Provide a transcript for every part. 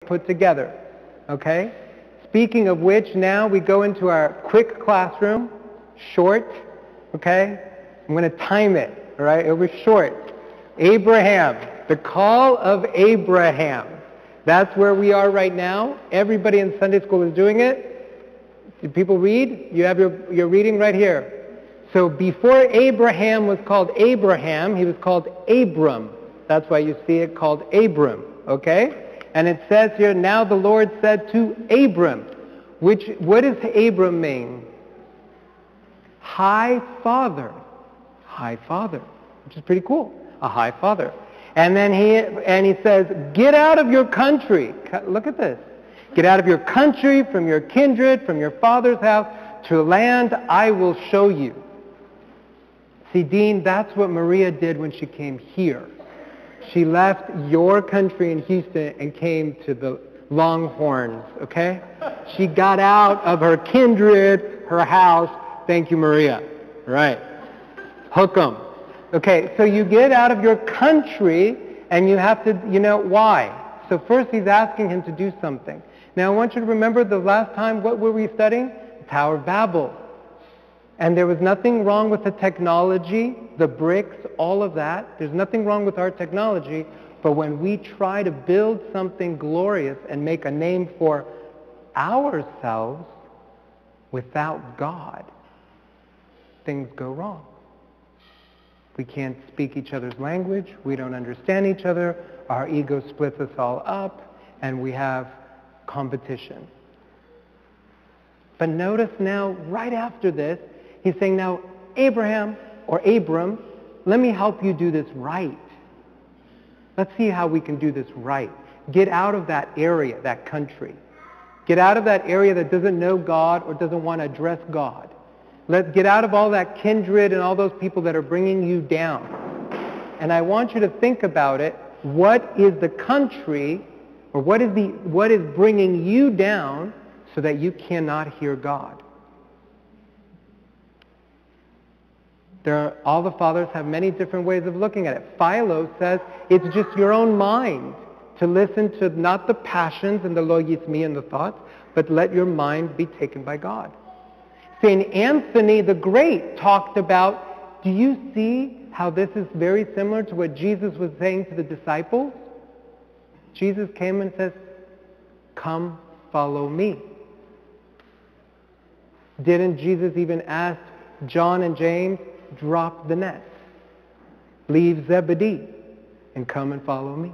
put together, okay? Speaking of which, now we go into our quick classroom, short, okay? I'm going to time it, all right? It was short. Abraham, the call of Abraham. That's where we are right now. Everybody in Sunday school is doing it. Do people read? You have your reading right here. So before Abraham was called Abraham, he was called Abram. That's why you see it called Abram, okay? And it says here, now the Lord said to Abram, what does Abram mean? High Father. High Father, which is pretty cool. A high father. And then he says, get out of your country. Look at this. Get out of your country, from your kindred, from your father's house, to a land I will show you. See, Dean, that's what Maria did when she came here. She left your country in Houston and came to the Longhorns, okay? She got out of her kindred, her house. Thank you, Maria. Right. Hook 'em. Okay, so you get out of your country and you have to, why? So first he's asking him to do something. Now I want you to remember the last time, what were we studying? The Tower of Babel. And there was nothing wrong with the technology, the bricks, all of that. There's nothing wrong with our technology. But when we try to build something glorious and make a name for ourselves without God, things go wrong. We can't speak each other's language. We don't understand each other. Our ego splits us all up, and we have competition. But notice now, right after this, he's saying, now, Abraham, or Abram, let me help you do this right. Let's see how we can do this right. Get out of that area, that country. Get out of that area that doesn't know God or doesn't want to address God. Let's get out of all that kindred and all those people that are bringing you down. And I want you to think about it. What is the country, or what is bringing you down so that you cannot hear God? All the fathers have many different ways of looking at it. Philo says it's just your own mind to listen to not the passions and the logismi and the thoughts, but let your mind be taken by God. St. Anthony the Great talked about, do you see how this is very similar to what Jesus was saying to the disciples? Jesus came and says, come follow me. Didn't Jesus even ask John and James, drop the nets, leave Zebedee, and come and follow me?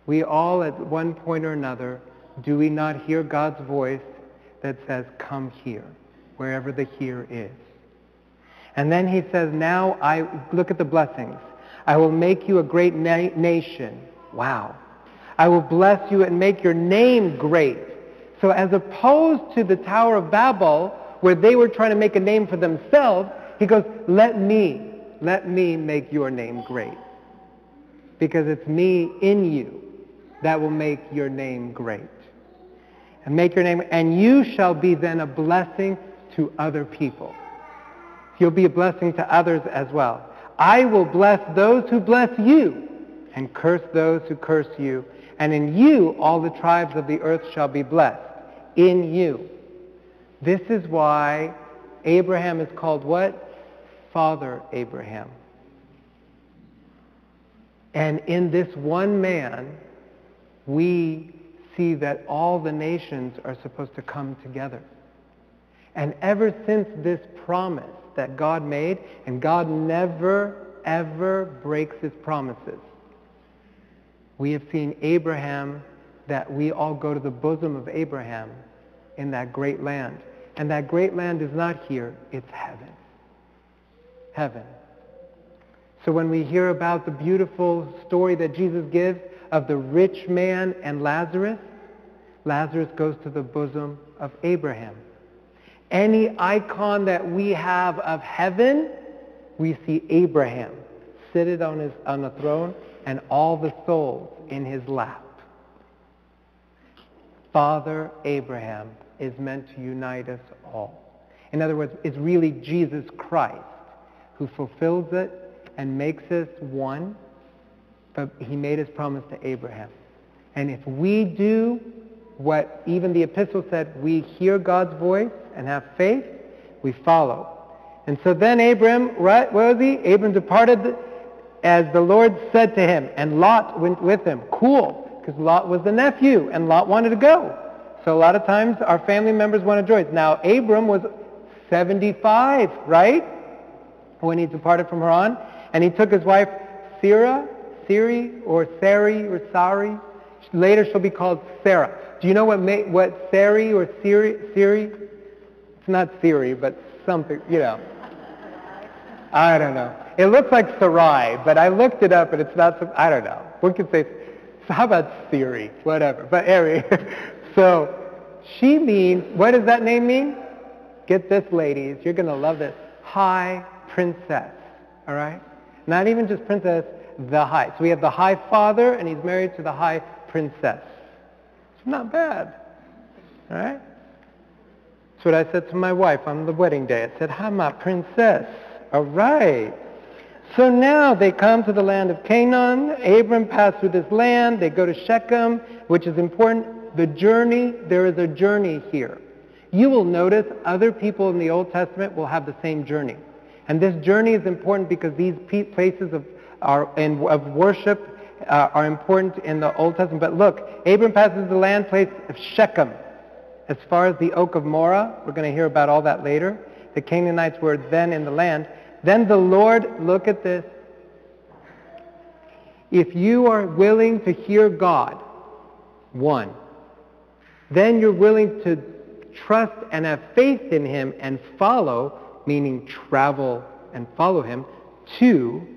We all at one point or another, do we not hear God's voice that says, come here, wherever the here is? And then he says, now look at the blessings. I will make you a great nation. Wow. I will bless you and make your name great. So as opposed to the Tower of Babel, where they were trying to make a name for themselves, he goes, let me make your name great. Because it's me in you that will make your name great. And make your name, and you shall be then a blessing to other people. You'll be a blessing to others as well. I will bless those who bless you, and curse those who curse you. And in you all the tribes of the earth shall be blessed. In you. This is why Abraham is called what? Father Abraham. And in this one man, we see that all the nations are supposed to come together. And ever since this promise that God made, and God never, ever breaks his promises, we have seen Abraham, that we all go to the bosom of Abraham in that great land. And that great land is not here, it's heaven. Heaven. So when we hear about the beautiful story that Jesus gives of the rich man and Lazarus, Lazarus goes to the bosom of Abraham. Any icon that we have of heaven, we see Abraham seated on the throne and all the souls in his lap. Father Abraham is meant to unite us all. In other words, it's really Jesus Christ who fulfills it and makes us one, but he made his promise to Abraham. And if we do what even the epistle said, we hear God's voice and have faith, we follow. And so then Abram, right, where was he? Abram departed as the Lord said to him, and Lot went with him. Cool, because Lot was the nephew, and Lot wanted to go. So a lot of times our family members want to join. Now Abram was 75, right? When he departed from Haran, and he took his wife Sari. Later she'll be called Sarah. Do you know what Sari or Siri? It's not Siri, but something, you know. I don't know. It looks like Sarai, but I looked it up and it's not, I don't know. One could say, so how about Siri? Whatever. But anyway, so she means, what does that name mean? Get this, ladies. You're going to love this. High princess. All right? Not even just princess, the high. So we have the high father, and he's married to the high princess. It's not bad. All right? That's what I said to my wife on the wedding day. I said, hi, my princess. All right. So now they come to the land of Canaan. Abram passed through this land. They go to Shechem, which is important. The journey, there is a journey here. You will notice other people in the Old Testament will have the same journey. And this journey is important because these places of worship are important in the Old Testament. But look, Abram passes the land place of Shechem. As far as the oak of Morah, we're going to hear about all that later. The Canaanites were then in the land. Then the Lord, look at this. If you are willing to hear God, one, then you're willing to trust and have faith in him and follow, meaning travel and follow him. Two,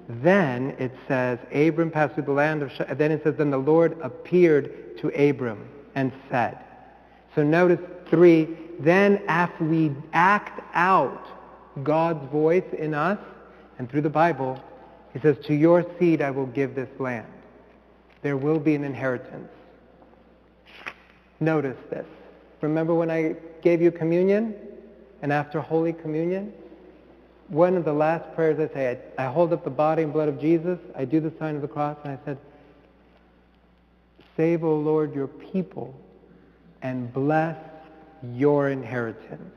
then it says, Abram passed through the land of Shechem. Then it says, then the Lord appeared to Abram and said. So notice three, then after we act out God's voice in us and through the Bible, he says, to your seed I will give this land. There will be an inheritance. Notice this. Remember when I gave you communion? And after Holy Communion, one of the last prayers I say, I hold up the body and blood of Jesus, I do the sign of the cross, and I said, save, O Lord, your people, and bless your inheritance.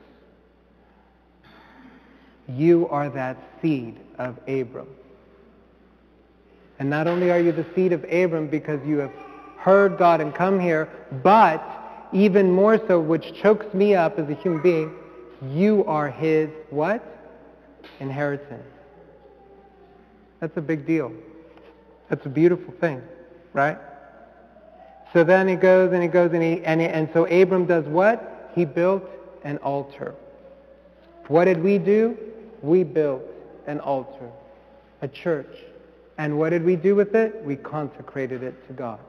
You are that seed of Abram. And not only are you the seed of Abram because you have heard God and come here, but even more so, which chokes me up as a human being, you are his what? Inheritance. That's a big deal. That's a beautiful thing, right? So then he goes and so Abram does what? He built an altar. What did we do? We built an altar, a church. And what did we do with it? We consecrated it to God.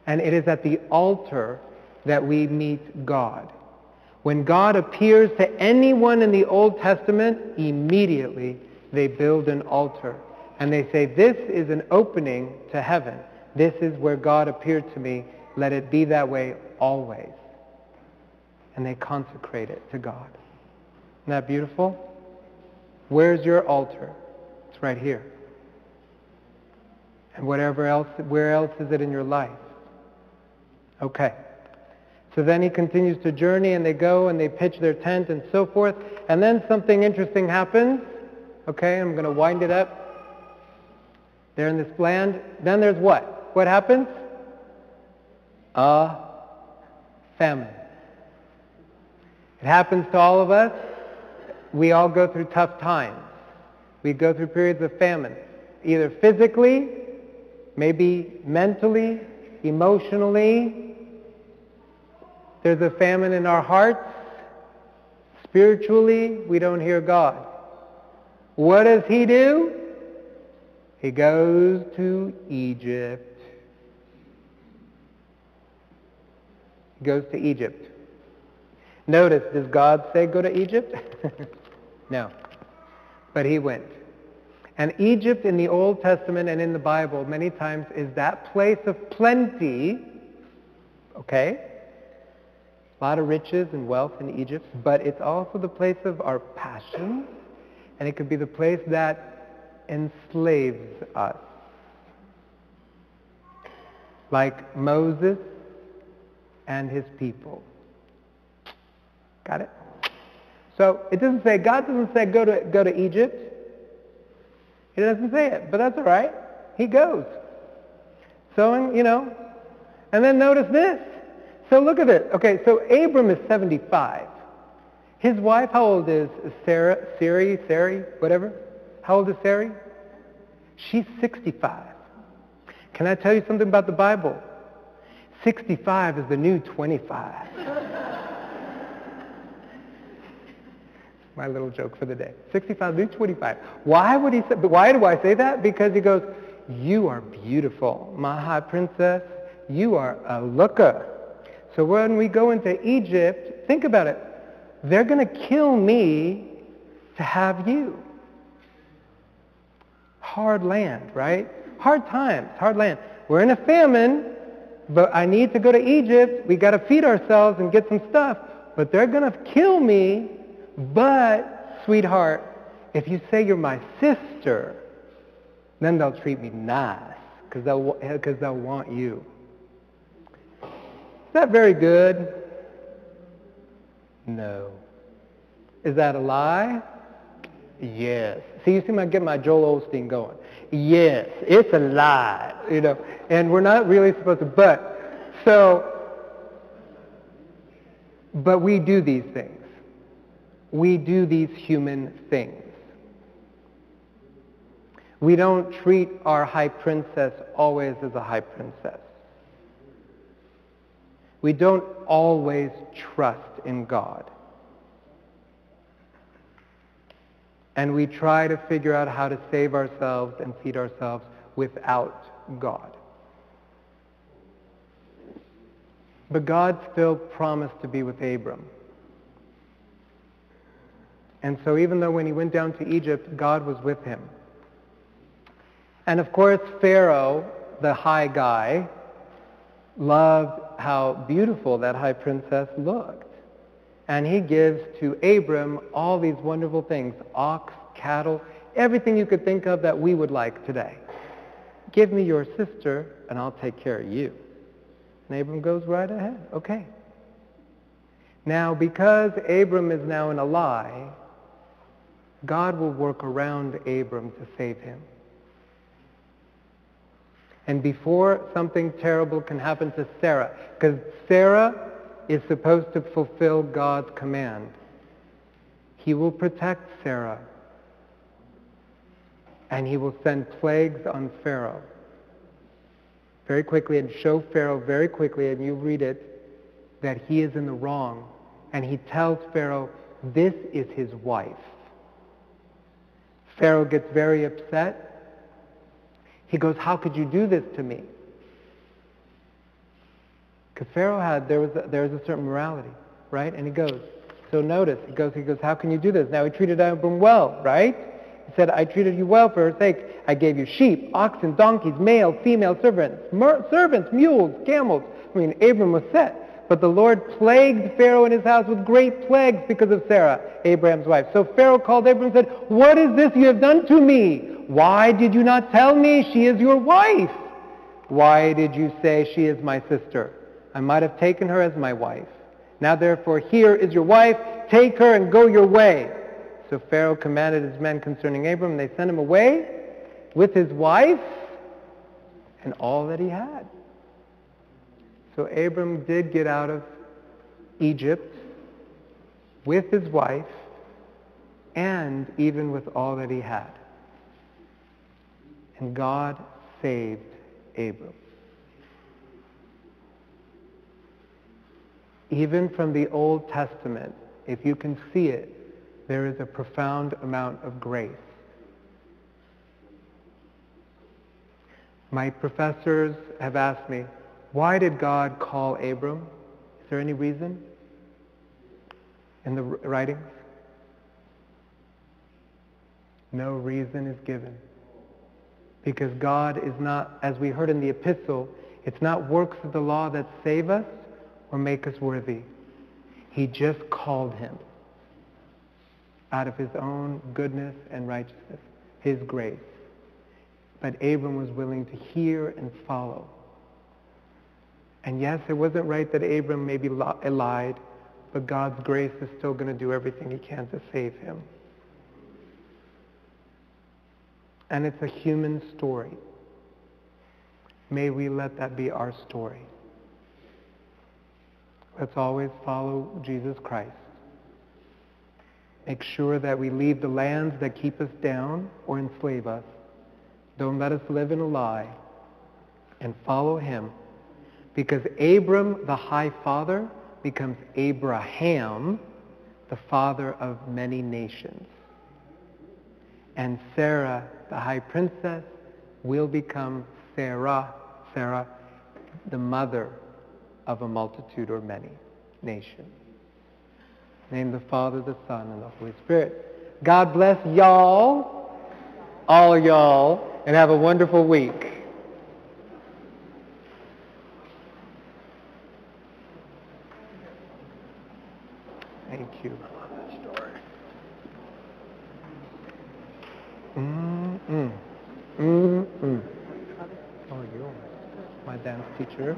And it is at the altar that we meet God. When God appears to anyone in the Old Testament, immediately they build an altar. And they say, this is an opening to heaven. This is where God appeared to me. Let it be that way always. And they consecrate it to God. Isn't that beautiful? Where's your altar? It's right here. And whatever else, where else is it in your life? Okay. So then he continues to journey, and they go and they pitch their tent and so forth. And then something interesting happens. Okay, I'm going to wind it up. They're in this land. Then there's what? What happens? A famine. It happens to all of us. We all go through tough times. We go through periods of famine, either physically, maybe mentally, emotionally. There's a famine in our hearts. Spiritually, we don't hear God. What does he do? He goes to Egypt. He goes to Egypt. Notice, does God say go to Egypt? No. But he went. And Egypt in the Old Testament and in the Bible many times is that place of plenty, okay? A lot of riches and wealth in Egypt, but it's also the place of our passions, and it could be the place that enslaves us. like Moses and his people. Got it? So it doesn't say, God doesn't say go to Egypt. He doesn't say it, but that's all right. He goes. So, and then notice this. So look at it. Okay, so Abram is 75. His wife, how old is Sari, whatever? How old is Sari? She's 65. Can I tell you something about the Bible? 65 is the new 25. My little joke for the day. 65, new 25. Why do I say that? Because he goes, you are beautiful, my high princess. You are a looker. So when we go into Egypt, think about it. They're going to kill me to have you. Hard land, right? Hard times, hard land. We're in a famine, but I need to go to Egypt. We got to feed ourselves and get some stuff. But they're going to kill me. But, sweetheart, if you say you're my sister, then they'll treat me nice because they'll want you. Is that very good? No. Is that a lie? Yes. See, you seem like getting my Joel Osteen going. Yes, it's a lie, and we're not really supposed to, but we do these things. We do these human things. We don't treat our high princess always as a high princess. We don't always trust in God. And we try to figure out how to save ourselves and feed ourselves without God. But God still promised to be with Abram. And so even though when he went down to Egypt, God was with him. And of course, Pharaoh, the high guy, loved how beautiful that high princess looked. And he gives to Abram all these wonderful things, ox, cattle, everything you could think of that we would like today. Give me your sister and I'll take care of you. And Abram goes right ahead. Okay. Now, because Abram is now in a lie, God will work around Abram to save him. And before something terrible can happen to Sarah, because Sarah is supposed to fulfill God's command, he will protect Sarah. And he will send plagues on Pharaoh very quickly and show Pharaoh very quickly, and you read it, that he is in the wrong. And he tells Pharaoh, this is his wife. Pharaoh gets very upset. He goes, how could you do this to me? Because Pharaoh there was a certain morality, right? And he goes, so notice, he goes, how can you do this? Now he treated Abram well, right? He said, I treated you well for her sake. I gave you sheep, oxen, donkeys, male, female servants, mules, camels. I mean, Abram was set. But the Lord plagued Pharaoh and his house with great plagues because of Sarah, Abraham's wife. So Pharaoh called Abram and said, what is this you have done to me? Why did you not tell me she is your wife? Why did you say she is my sister? I might have taken her as my wife. Now therefore, here is your wife. Take her and go your way. So Pharaoh commanded his men concerning Abram, and they sent him away with his wife and all that he had. So Abram did get out of Egypt with his wife and even with all that he had. And God saved Abram. Even from the Old Testament, if you can see it, there is a profound amount of grace. My professors have asked me, why did God call Abram? Is there any reason in the writings? No reason is given. Because God is not, as we heard in the epistle, it's not works of the law that save us or make us worthy. He just called him out of his own goodness and righteousness, his grace. But Abram was willing to hear and follow. And yes, it wasn't right that Abram maybe lied, but God's grace is still going to do everything he can to save him. And it's a human story. May we let that be our story. Let's always follow Jesus Christ. Make sure that we leave the lands that keep us down or enslave us. Don't let us live in a lie. And follow him. Because Abram, the high father, becomes Abraham, the father of many nations. And Sarah, the high princess, will become Sarah, the mother of a multitude or many nations. Name the Father, the Son, and the Holy Spirit. God bless y'all, all y'all, and have a wonderful week. Thank you. I love that story. Oh, you're my dance teacher.